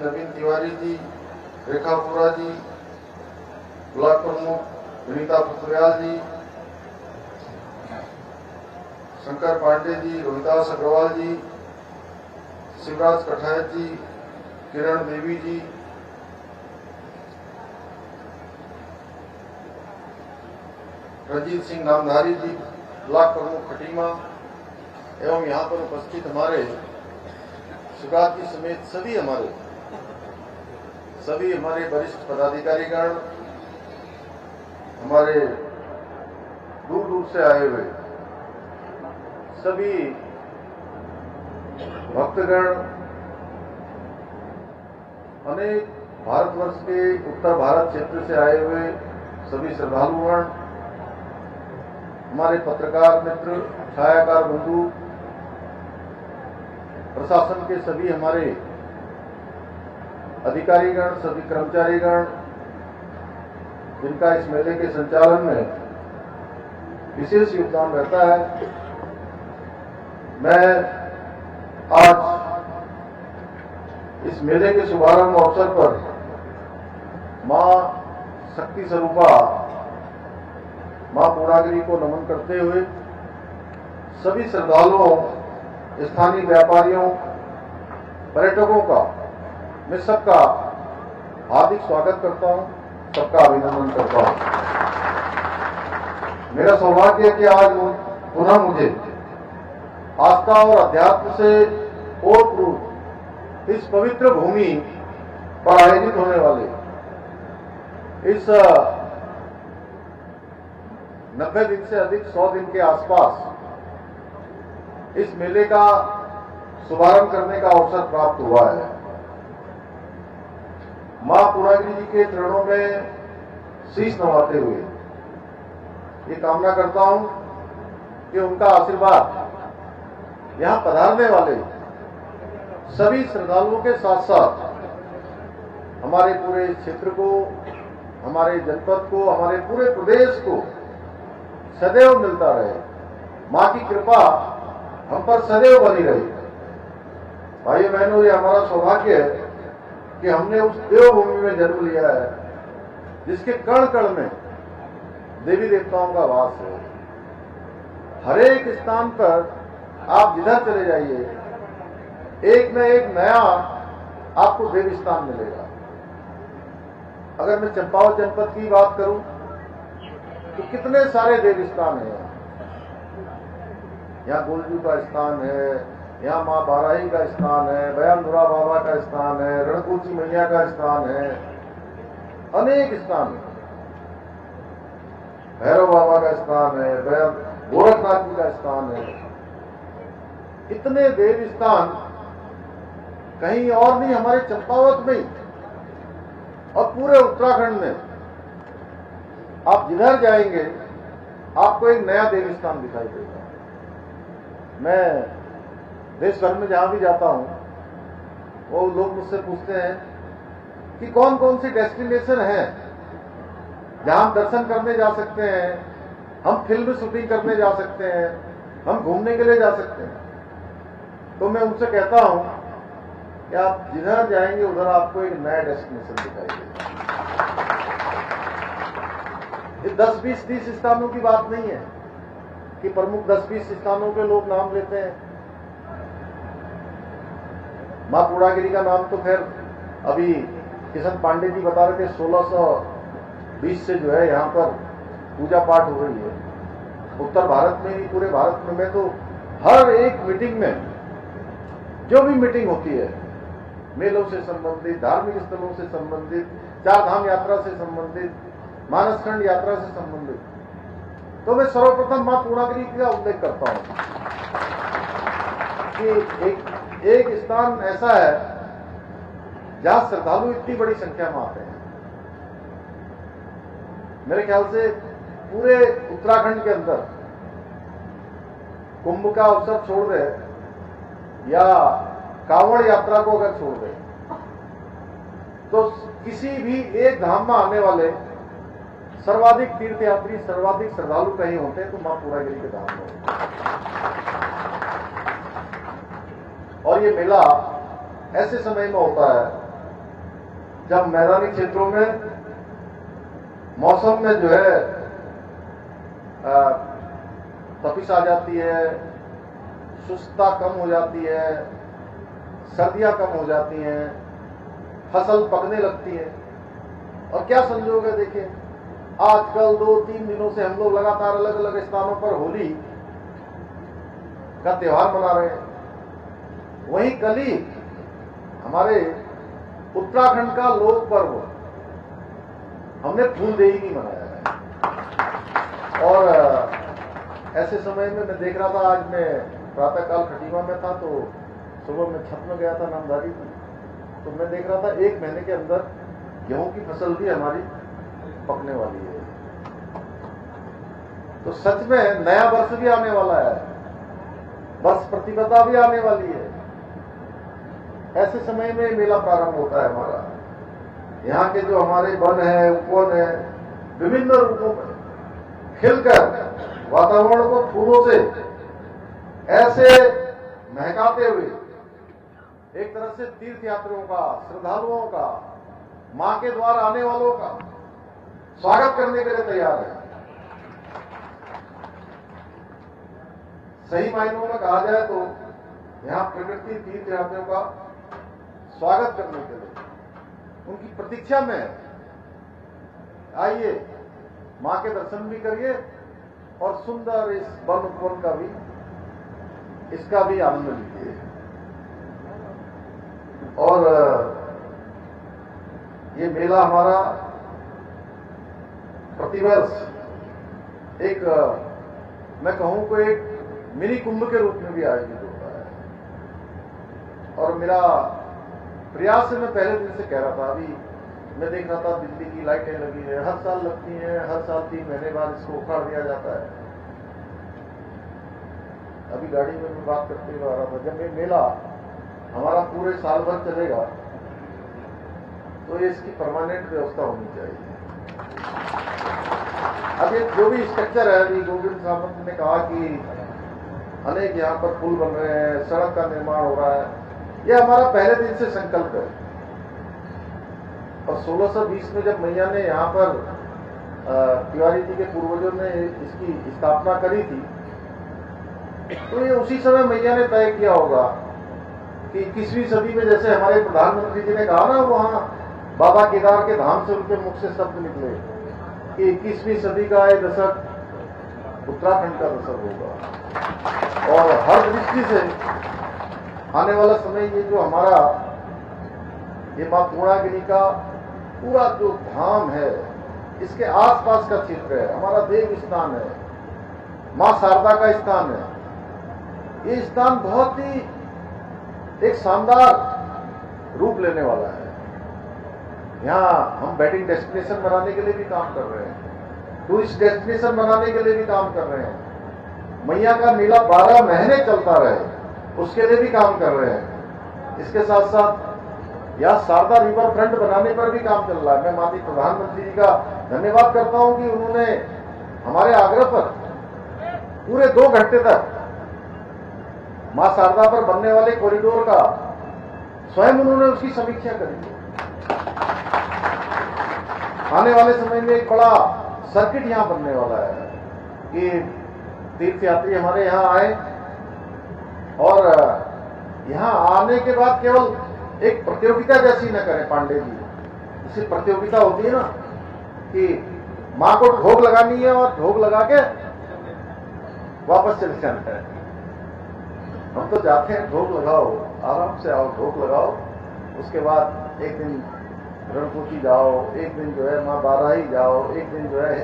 नवीन तिवारी जी, रेखा बोरा जी, block प्रमुख विनीता पुत्रयाल जी, शंकर पांडे जी, रोहिदास अग्रवाल जी, शिवराज कठायत जी, किरण देवी जी, रंजीत सिंह नामधारी जी, block प्रमुख खटीमा एवं यहाँ पर उपस्थित हमारे सुगात जी समेत सभी हमारे वरिष्ठ पदाधिकारीगण, हमारे दूर दूर से आए हुए सभी भक्तगण, अनेक भारतवर्ष के उत्तर भारत क्षेत्र से आए हुए सभी श्रद्धालुगण, हमारे पत्रकार मित्र, छायाकार बंधु, प्रशासन के सभी हमारे अधिकारीगण, सभी कर्मचारीगण, जिनका इस मेले के संचालन में विशेष योगदान रहता है। मैं आज इस मेले के शुभारंभ अवसर पर मां शक्ति स्वरूपा मां पूर्णागिरी को नमन करते हुए सभी श्रद्धालुओं, स्थानीय व्यापारियों, पर्यटकों का मैं सबका हार्दिक स्वागत करता हूं, सबका अभिनंदन करता हूं। मेरा सौभाग्य है कि आज पुनः मुझे आस्था और अध्यात्म से ओतप्रोत इस पवित्र भूमि पर आयोजित होने वाले इस 90 दिन से अधिक 100 दिन के आसपास इस मेले का शुभारंभ करने का अवसर प्राप्त हुआ है। मां पूर्णागिरी जी के चरणों में शीश नवाते हुए ये कामना करता हूं कि उनका आशीर्वाद यहां पधारने वाले सभी श्रद्धालुओं के साथ साथ हमारे पूरे क्षेत्र को, हमारे जनपद को, हमारे पूरे प्रदेश को सदैव मिलता रहे। मां की कृपा हम पर सदैव बनी रही। भाइयों बहनों, ये हमारा सौभाग्य है कि हमने उस देवभूमि में जन्म लिया है जिसके कण कण में देवी देवताओं का वास है। हर एक स्थान पर आप जिधर चले जाइए, एक न एक नया आपको देव स्थान मिलेगा। अगर मैं चंपावत जनपद की बात करूं तो कितने सारे देव स्थान हैं। यहाँ गोलजू का स्थान है, यहाँ माँ बाराही का स्थान है, बयानधुरा बाबा का स्थान है, रणकुची मैया का स्थान है, अनेक स्थान है, भैरव बाबा का स्थान है, गोरखनाथ जी का स्थान है। इतने देव स्थान कहीं और नहीं, हमारे चंपावत में ही और पूरे उत्तराखंड में आप जिधर जाएंगे आपको एक नया देव स्थान दिखाई देगा। मैं देश भर में जहां भी जाता हूं वो लोग मुझसे पूछते हैं कि कौन कौन सी डेस्टिनेशन है जहां हम दर्शन करने जा सकते हैं, हम फिल्म शूटिंग करने जा सकते हैं, हम घूमने के लिए जा सकते हैं। तो मैं उनसे कहता हूं कि आप जिधर जाएंगे उधर आपको एक नया डेस्टिनेशन दिखाई देगा। ये 10, 20, 30 स्थानों की बात नहीं है कि प्रमुख 10-20 स्थानों के लोग नाम लेते हैं। मां पूर्णागिरी का नाम तो खैर अभी किशन पांडे जी बता रहे थे 1620 से जो है यहाँ पर पूजा पाठ हो रही है। उत्तर भारत में ही, पूरे भारत में। मैं तो हर एक मीटिंग में, जो भी मीटिंग होती है, मेलों से संबंधित, धार्मिक स्थलों से संबंधित, चार धाम यात्रा से संबंधित, मानसखंड यात्रा से संबंधित, तो मैं सर्वप्रथम मां पूर्णागिरी का उल्लेख करता हूं कि एक स्थान ऐसा है जहां श्रद्धालु इतनी बड़ी संख्या में आते हैं। मेरे ख्याल से पूरे उत्तराखंड के अंदर कुंभ का अवसर छोड़ दे या कांवड़ यात्रा को अगर छोड़ दे तो किसी भी एक धाम में आने वाले सर्वाधिक तीर्थयात्री, सर्वाधिक श्रद्धालु कहीं होते हैं तो मां पूर्णागिरी के धाम में होते हैं। और ये मेला ऐसे समय में होता है जब मैदानी क्षेत्रों में मौसम में जो है तपिश आ जाती है, सुस्तता कम हो जाती है, सर्दियां कम हो जाती हैं, फसल पकने लगती है। और क्या संजोग है, देखिए आजकल 2-3 दिनों से हम लोग लगातार अलग अलग स्थानों पर होली का त्योहार मना रहे हैं। वहीं कल ही हमारे उत्तराखंड का लोक पर्व हमने फूलदेई मनाया है। और ऐसे समय में मैं देख रहा था, आज मैं प्रातःकाल खटीमा में था तो सुबह में छत में गया था नामधारी, तो मैं देख रहा था 1 महीने के अंदर गेहूं की फसल भी हमारी पकने वाली है। तो सच में नया वर्ष भी आने वाला है, वर्ष प्रतिपदा भी आने वाली है। ऐसे समय में मेला प्रारंभ होता है हमारा। यहाँ के जो हमारे वन है, उपवन है, विभिन्न रूपों में खिलकर वातावरण को फूलों से ऐसे महकाते हुए एक तरह से तीर्थयात्रियों का, श्रद्धालुओं का, मां के द्वार आने वालों का स्वागत करने के लिए तैयार है। सही मायनों में कहा जाए तो यहाँ प्रकृति तीर्थयात्रियों का स्वागत करने के लिए उनकी प्रतीक्षा में है। आइए, मां के दर्शन भी करिए और सुंदर इस वन उपवन का भी, इसका भी आनंद लीजिए। और ये मेला हमारा प्रतिवर्ष एक, मैं कहूं को एक मिनी कुंभ के रूप में भी आयोजित होता है। और मेरा प्रयास से मैं पहले दिन से कह रहा था, अभी मैं देख रहा था बिजली की लाइटें लगी है, हर साल लगती हैं, हर साल 3 महीने बाद इसको उखाड़ दिया जाता है। अभी गाड़ी में मैं बात करते हुए आ रहा था, जब ये मेला हमारा पूरे साल भर चलेगा तो ये इसकी परमानेंट व्यवस्था होनी चाहिए। अब ये जो भी स्ट्रक्चर है, अभी गोविंद सामंत ने कहा कि अनेक यहाँ पर पुल बन रहे हैं, सड़क का निर्माण हो रहा है, ये हमारा पहले दिन से संकल्प है। और 1620 में जब मैया ने यहाँ पर तिवारी जी के पूर्वजों ने इसकी स्थापना करी थी, तो ये उसी समय मैया ने तय किया होगा कि 21वीं सदी में, जैसे हमारे प्रधानमंत्री जी ने कहा ना, वहां बाबा केदार के धाम से उनके मुख से शब्द निकले कि 21वीं सदी का ये दशक उत्तराखंड का दशक होगा। और हर दृष्टि से आने वाला समय, ये जो हमारा ये मां पूर्णागिरी का पूरा जो धाम है, इसके आसपास का क्षेत्र है, हमारा देव स्थान है, मां शारदा का स्थान है। ये स्थान बहुत ही एक शानदार रूप लेने वाला है। यहाँ हम वेडिंग डेस्टिनेशन बनाने के लिए भी काम कर रहे हैं, टूरिस्ट डेस्टिनेशन बनाने के लिए भी काम कर रहे हैं, मैया का मेला 12 महीने चलता रहे उसके लिए भी काम कर रहे हैं। इसके साथ साथ यहाँ शारदा रिवर फ्रंट बनाने पर भी काम चल रहा है। मैं माननीय प्रधानमंत्री जी का धन्यवाद करता हूं कि उन्होंने हमारे आग्रह पर पूरे 2 घंटे तक मां शारदा पर बनने वाले कॉरिडोर का स्वयं उन्होंने उसकी समीक्षा करी। आने वाले समय में एक बड़ा सर्किट यहां बनने वाला है कि तीर्थयात्री हमारे यहां आए और यहां आने के बाद केवल एक प्रतियोगिता जैसी न करें पांडे जी, जैसी प्रतियोगिता होती है ना कि मां को ढोक लगानी है और ढोक लगा के वापस चले जाना है। हम तो जाते हैं, ढोक लगाओ, आराम से आओ, ढोक लगाओ, उसके बाद एक दिन रणकुटी जाओ, एक दिन जो है मां बाराही जाओ, एक दिन जो है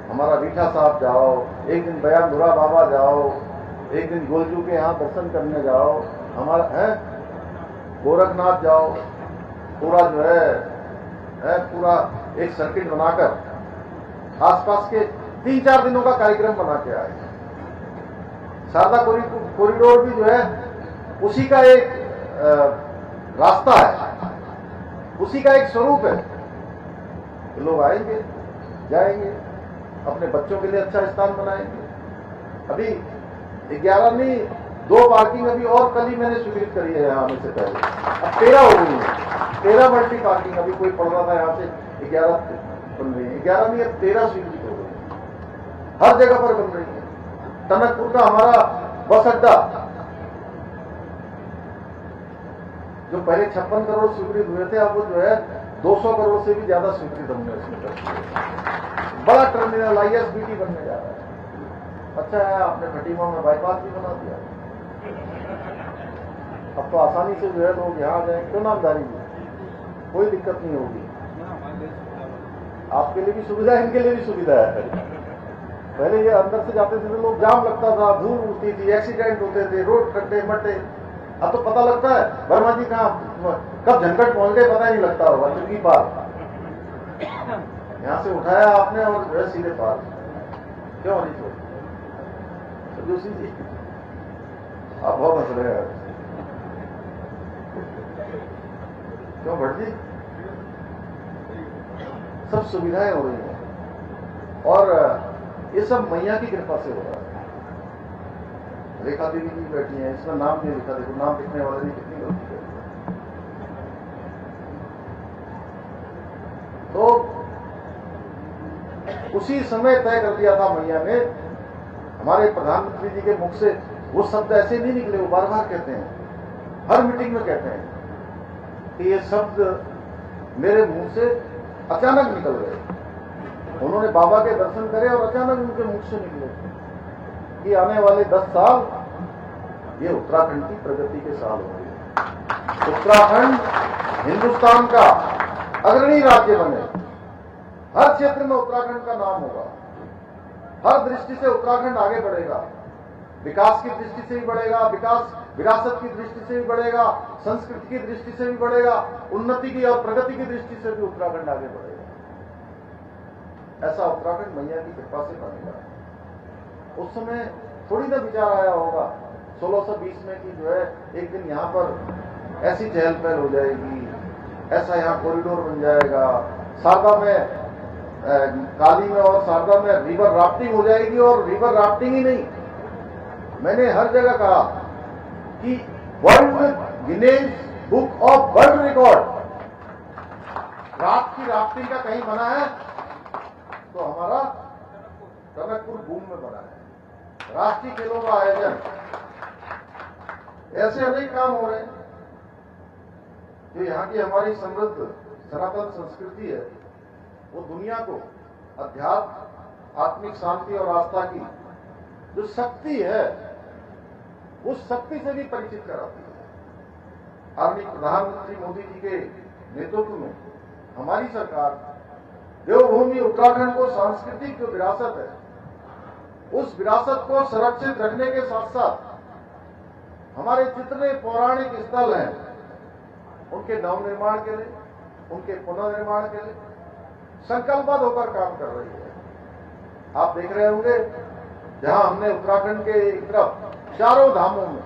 हमारा रीठा साहब जाओ, एक दिन बयानधुरा बाबा जाओ, एक दिन गोलजू के यहाँ दर्शन करने जाओ, हमारा है गोरखनाथ जाओ। पूरा जो है पूरा एक सर्किट बनाकर आसपास के 3-4 दिनों का कार्यक्रम बना के आए। शारदा कॉरिडोर भी जो है उसी का एक रास्ता है, उसी का एक स्वरूप है। तो लोग आएंगे, जाएंगे, अपने बच्चों के लिए अच्छा स्थान बनाएंगे। अभी 11 नहीं 2 पार्किंग अभी और कल ही मैंने स्वीकृत करी है यहाँ आने से पहले, अब 13 हो गई है। 13 मल्टी पार्किंग, अभी कोई पढ़ रहा था यहाँ से 11 बन रही है, 11 नहीं 13 स्वीकृत हो गई, हर जगह पर बन रही है। टनकपुर का हमारा बस अड्डा जो पहले 56 करोड़ स्वीकृत हुए थे, अब वो जो है 200 करोड़ से भी ज्यादा स्वीकृत हमने उसमें कर दिया। बड़ा टर्मिनल ISBT बनने जा रहा है। अच्छा है आपने खटीमा में बाईपास भी बना दिया, अब तो आसानी से जो है लोग यहाँ आ जाए, क्यों नामधारी में कोई दिक्कत नहीं होगी। आपके लिए भी सुविधा है, इनके लिए भी सुविधा है। पहले ये अंदर से जाते थे तो लोग जाम लगता था, धूल उड़ती थी, एक्सीडेंट होते थे, रोड खड्डे मट्टे। अब तो पता लगता है वर्मा जी कहाँ कब झंझट पहुंच गए पता ही नहीं लगता होगा। चुकी पार यहां से उठाया आपने और जो है सीधे पार, क्यों नहीं छोड़ जोशी जी, आप बहुत हंस रहे हैं, क्यों भट्ट जी? सब सुविधाएं हो रही हैं और ये सब मैया की कृपा से हो रहा है। रेखा देवी जी बैठी हैं, इसमें नाम नहीं लिखा, देखो नाम लिखने वाले ने कितनी गलती कर। तो उसी समय तय कर दिया था मैया ने, हमारे प्रधानमंत्री जी के मुख से वो शब्द ऐसे नहीं निकले, वो बार बार कहते हैं, हर मीटिंग में कहते हैं कि ये शब्द मेरे मुंह से अचानक निकल गए। उन्होंने बाबा के दर्शन करे और अचानक उनके मुख से निकले कि आने वाले 10 साल ये उत्तराखंड की प्रगति के साल होंगे। उत्तराखंड हिंदुस्तान का अग्रणी राज्य बने, हर क्षेत्र में उत्तराखंड का नाम होगा, हर दृष्टि से उत्तराखंड आगे बढ़ेगा, विकास की दृष्टि से भी बढ़ेगा, विकास विरासत की दृष्टि से भी बढ़ेगा, संस्कृति की दृष्टि से भी बढ़ेगा, उन्नति की और प्रगति की दृष्टि से भी उत्तराखंड आगे बढ़ेगा। ऐसा उत्तराखंड मैया की कृपा से बनेगा। उस समय थोड़ी ना विचार आया होगा 1620 में कि जो है एक दिन यहाँ पर ऐसी चहल पहल हो जाएगी, ऐसा यहाँ कॉरिडोर बन जाएगा, शारदा में काली में और शारदा में रिवर राफ्टिंग हो जाएगी। और रिवर राफ्टिंग ही नहीं, मैंने हर जगह कहा कि world Guinness book of world record रात की राफ्टिंग का कहीं बना है तो हमारा टनकपुर भूम में बना है। राष्ट्रीय खेलों का आयोजन, ऐसे अनेक काम हो रहे हैं जो यहाँ की हमारी समृद्ध सनातन संस्कृति है, वो दुनिया को अध्यात्म, आत्मिक शांति और आस्था की जो शक्ति है उस शक्ति से भी परिचित कराती है। आदरणीय प्रधानमंत्री मोदी जी के नेतृत्व में हमारी सरकार देवभूमि उत्तराखंड को सांस्कृतिक जो विरासत है उस विरासत को संरक्षित रखने के साथ साथ हमारे जितने पौराणिक स्थल हैं उनके नवनिर्माण के लिए, उनके पुनर्निर्माण के लिए संकल्पबद्ध होकर काम कर रही है। आप देख रहे होंगे जहां हमने उत्तराखंड के एक तरफ चारों धामों में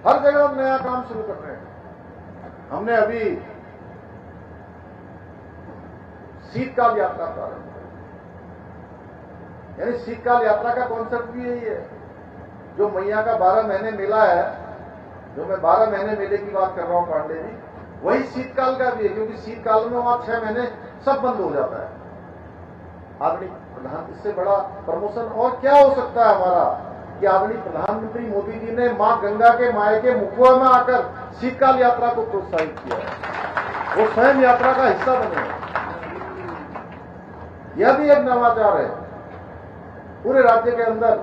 हर जगह हम नया काम शुरू कर रहे हैं। हमने अभी शीतकाल यात्रा प्रारंभ की, यानी शीतकाल यात्रा का कॉन्सेप्ट भी यही है। जो मैया का 12 महीने मेला है, जो मैं 12 महीने मेले की बात कर रहा हूं पांडे जी, वही शीतकाल का भी है, क्योंकि शीतकाल में वहां 6 महीने सब बंद हो जाता है। आदरणीय प्रधान, इससे बड़ा प्रमोशन और क्या हो सकता है हमारा कि आदरणीय प्रधानमंत्री मोदी जी ने मां गंगा के मायके मुखुआ में आकर शीतकाल यात्रा को प्रोत्साहित किया है, वो स्वयं यात्रा का हिस्सा बने। यह भी एक नवाचार है। पूरे राज्य के अंदर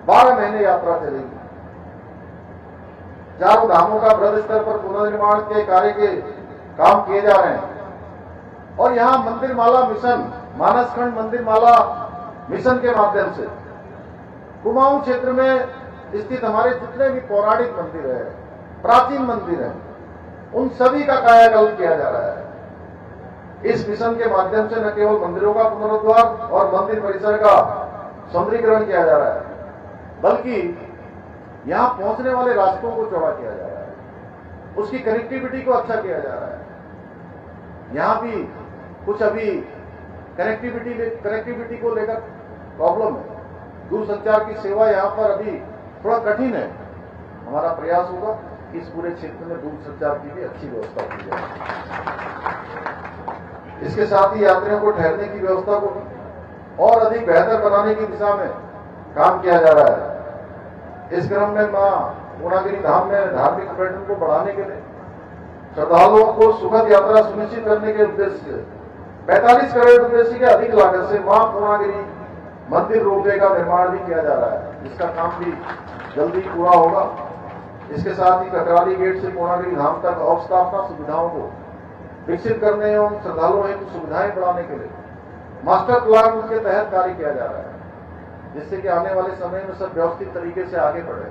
12 महीने यात्रा चलेगी। चारों धामों का बृहद स्तर पर पुनर्निर्माण के कार्य के काम किए जा रहे हैं और यहां मंदिर माला मिशन, मानसखंड मंदिर माला मिशन के माध्यम से कुमाऊं क्षेत्र में स्थित हमारे जितने भी पौराणिक मंदिर है, प्राचीन मंदिर है, उन सभी का कायाकल्प किया जा रहा है। इस मिशन के माध्यम से न केवल मंदिरों का पुनरुद्धार और मंदिर परिसर का सौंदर्यीकरण किया जा रहा है, बल्कि यहां पहुंचने वाले रास्तों को चौड़ा किया जा रहा है, उसकी कनेक्टिविटी को अच्छा किया जा रहा है। यहां भी कुछ अभी कनेक्टिविटी को लेकर प्रॉब्लम है। दूरसंचार की सेवा यहां पर अभी थोड़ा कठिन है। हमारा प्रयास होगा इस पूरे क्षेत्र में दूरसंचार की भी अच्छी व्यवस्था की जाए। इसके साथ ही यात्रियों को ठहरने की व्यवस्था को और अधिक बेहतर बनाने की दिशा में काम किया जा रहा है। इस क्रम में मां पूर्णागिरि धाम में धार्मिक पर्यटन को बढ़ाने के लिए श्रद्धालुओं को सुखद यात्रा सुनिश्चित करने के उद्देश्य से 45 करोड़ रुपए से अधिक लागत से मां पूर्णागिरि मंदिर रोपवे का निर्माण भी किया जा रहा है, जिसका काम भी जल्दी पूरा होगा। इसके साथ ही ककराली गेट से पूर्णागिरि धाम तक अवस्थापना सुविधाओं को विकसित करने एवं श्रद्धालुओं हेतु सुविधाएं बढ़ाने के लिए मास्टर प्लान के तहत कार्य किया जा रहा है, जिससे कि आने वाले समय में सब व्यवस्थित तरीके से आगे बढ़े।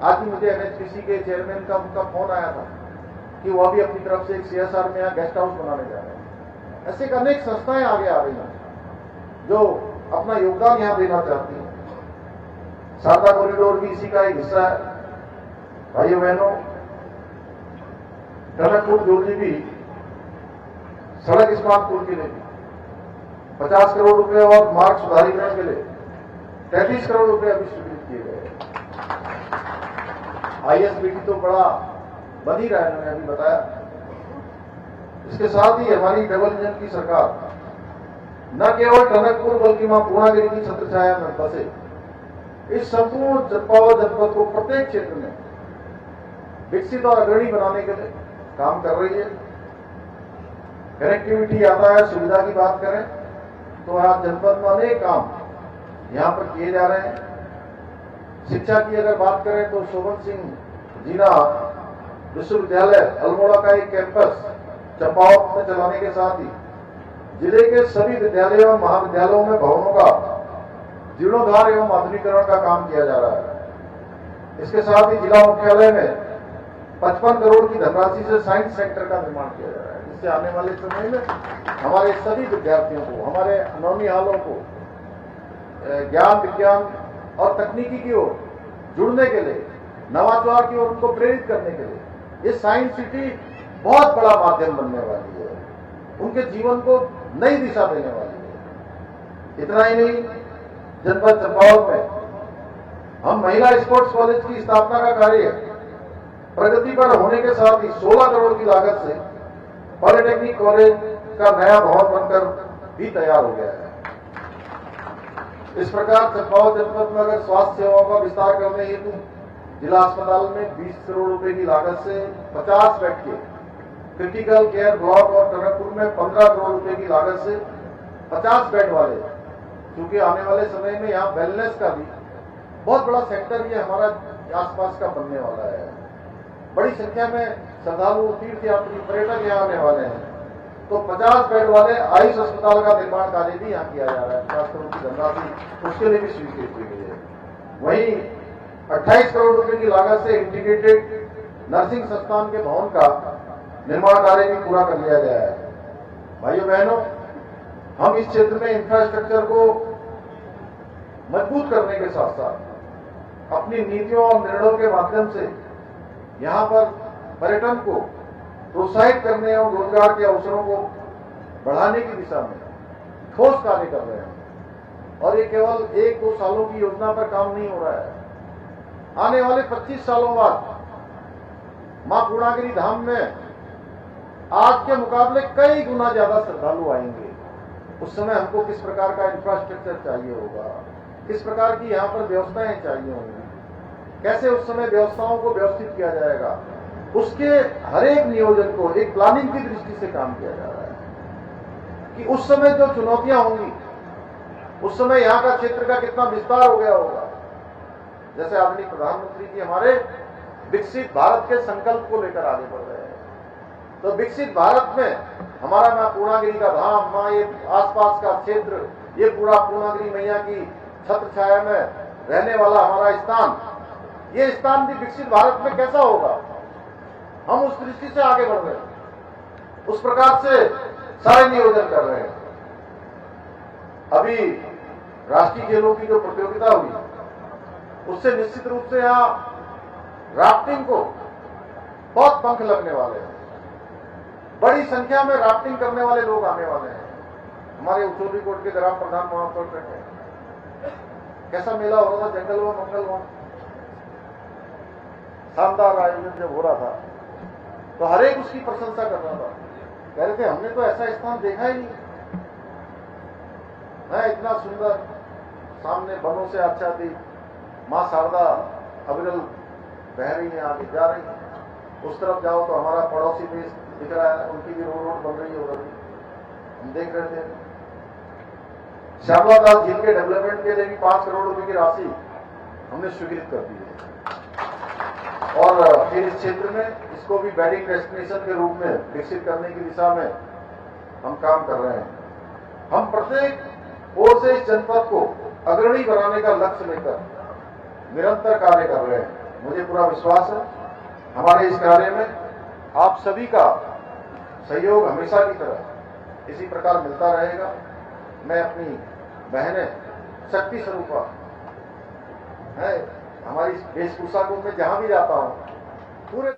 आज ही मुझे एनएचपीसी के चेयरमैन का उनका फोन आया था कि वह भी अपनी तरफ से एक CSR में यहाँ गेस्ट हाउस बनाने जा रहे हैं। ऐसे अनेक संस्थाएं आगे आ रही हैं जो अपना योगदान यहाँ देना चाहती हैं। शारदा कॉरिडोर भी इसी का एक हिस्सा है। भाइयों बहनों, टनकपुर जोड़नी भी सड़क स्मार्ट पुल के लिए 50 करोड़ रुपए और मार्ग सुधारीकरण के लिए 33 करोड़ रुपए अभी स्वीकृत किए गए। ISBT तो बड़ा बन ही रहा है, मैंने अभी बताया। इसके साथ ही हमारी डबल इंजन की सरकार न केवल टनकपुर बल्कि मां पूर्णागिरि की छत्र छाया में बसे इस संपूर्ण चंपावत जनपद को प्रत्येक क्षेत्र में विकसित और अग्रणी बनाने के लिए काम कर रही है। कनेक्टिविटी, यातायात सुविधा की बात करें तो आज जनपद में अनेक काम यहां पर किए जा रहे हैं। शिक्षा की अगर बात करें तो शोभन सिंह जीना विश्वविद्यालय अल्मोड़ा का एक कैंपस चंपावत में चलाने के साथ ही जिले के सभी विद्यालयों और महाविद्यालयों में भवनों का जीर्णोद्धार एवं आधुनिकीकरण का काम किया जा रहा है। इसके साथ ही जिला मुख्यालय में 55 करोड़ की धनराशि से साइंस सेंटर का निर्माण किया जा रहा है, जिससे आने वाले समय में हमारे सभी विद्यार्थियों को, हमारे नौनिहालों को ज्ञान, विज्ञान और तकनीकी की ओर जुड़ने के लिए, नवाचार की ओर उनको प्रेरित करने के लिए ये साइंस सिटी बहुत बड़ा माध्यम बनने वाली है, उनके जीवन को नई दिशा देने वाली है। इतना ही नहीं, जनपद चंपावत में हम महिला स्पोर्ट्स कॉलेज की स्थापना का कार्य प्रगति पर होने के साथ ही 16 करोड़ की लागत से पॉलिटेक्निक कॉलेज का नया भवन बनकर भी तैयार हो गया है। इस प्रकार चंपावत जनपद में अगर स्वास्थ्य सेवाओं का विस्तार करने हेतु जिला अस्पताल में 20 करोड़ रुपए की लागत से 50 बेड के क्रिटिकल केयर ब्लॉक और टनकपुर में 15 करोड़ रुपए की लागत से 50 बेड वाले, क्योंकि आने वाले समय में यहाँ वेलनेस का भी बहुत बड़ा सेक्टर ये हमारा आसपास का बनने वाला है। बड़ी संख्या में श्रद्धालु, तीर्थयात्री, पर्यटक यहाँ आने वाले हैं, तो 50 बेड वाले आयुष अस्पताल का निर्माण कार्य भी यहाँ किया जा रहा है। 50 करोड़ की धनराशि उसके लिए भी स्वीकृत की गई है। वहीं 28 करोड़ रुपए की लागत से इंटीग्रेटेड नर्सिंग संस्थान के भवन का निर्माण कार्य भी पूरा कर लिया गया है। भाइयों बहनों, हम इस क्षेत्र में इंफ्रास्ट्रक्चर को मजबूत करने के साथ साथ अपनी नीतियों और निर्णयों के माध्यम से यहाँ पर पर्यटन को प्रोत्साहित करने और रोजगार के अवसरों को बढ़ाने की दिशा में ठोस कार्य कर रहे हैं। और ये केवल 1-2 सालों की योजना पर काम नहीं हो रहा है। आने वाले 25 सालों बाद मां पूर्णागिरि धाम में आज के मुकाबले कई गुना ज्यादा श्रद्धालु आएंगे। उस समय हमको किस प्रकार का इंफ्रास्ट्रक्चर चाहिए होगा, किस प्रकार की यहाँ पर व्यवस्थाएं चाहिए होंगी, कैसे उस समय व्यवस्थाओं को व्यवस्थित किया जाएगा, उसके हर एक नियोजन को एक प्लानिंग की दृष्टि से काम किया जा रहा है कि उस समय जो चुनौतियां होंगी, उस समय यहाँ का क्षेत्र का कितना विस्तार हो गया होगा। जैसे आदरणीय प्रधानमंत्री जी हमारे विकसित भारत के संकल्प को लेकर आगे बढ़ रहे हैं, तो विकसित भारत में हमारा मां पूर्णागिरि का धाम, मां ये आसपास का क्षेत्र, ये पूरा पूर्णागिरि मैया की छत्र छाया में रहने वाला हमारा स्थान, ये स्थान भी विकसित भारत में कैसा होगा, हम उस दृष्टि से आगे बढ़ रहे हैं, उस प्रकार से सारे नियोजन कर रहे हैं। अभी राष्ट्रीय खेलों की जो प्रतियोगिता हुई, उससे निश्चित रूप से यहाँ राफ्टिंग को बहुत पंख लगने वाले हैं। बड़ी संख्या में राफ्टिंग करने वाले लोग आने वाले हैं। हमारे उचोली कोट के ग्राम प्रधान वहां पर बैठे, कैसा मेला हो रहा था, जंगल व मंगल वहां शानदार आयोजन जब हो रहा था तो हर एक उसकी प्रशंसा कर रहा था, कह रहे थे हमने तो ऐसा स्थान देखा ही नहीं है, इतना सुंदर, सामने बनों से आच्छादित, मां शारदा अविरल बह रही है, आगे जा रही है, उस तरफ जाओ तो हमारा पड़ोसी देश दिख रहा है, उनकी भी रोड बन रही है उधर भी, हम देख रहे थे। श्यामला दास झील के डेवलपमेंट के लिए भी 5 करोड़ रुपए की राशि हमने स्वीकृत कर दी है और फिर इस क्षेत्र में इसको भी वेडिंग डेस्टिनेशन के रूप में विकसित करने की दिशा में हम काम कर रहे हैं। हम प्रत्येक ओर से इस जनपद को अग्रणी बनाने का लक्ष्य लेकर निरंतर कार्य कर रहे हैं। मुझे पूरा विश्वास है हमारे इस कार्य में आप सभी का सहयोग हमेशा की तरह इसी प्रकार मिलता रहेगा। मैं अपनी बहनें शक्ति स्वरूपा है, हमारी वेशभूषा को मैं जहां भी जाता हूं पूरे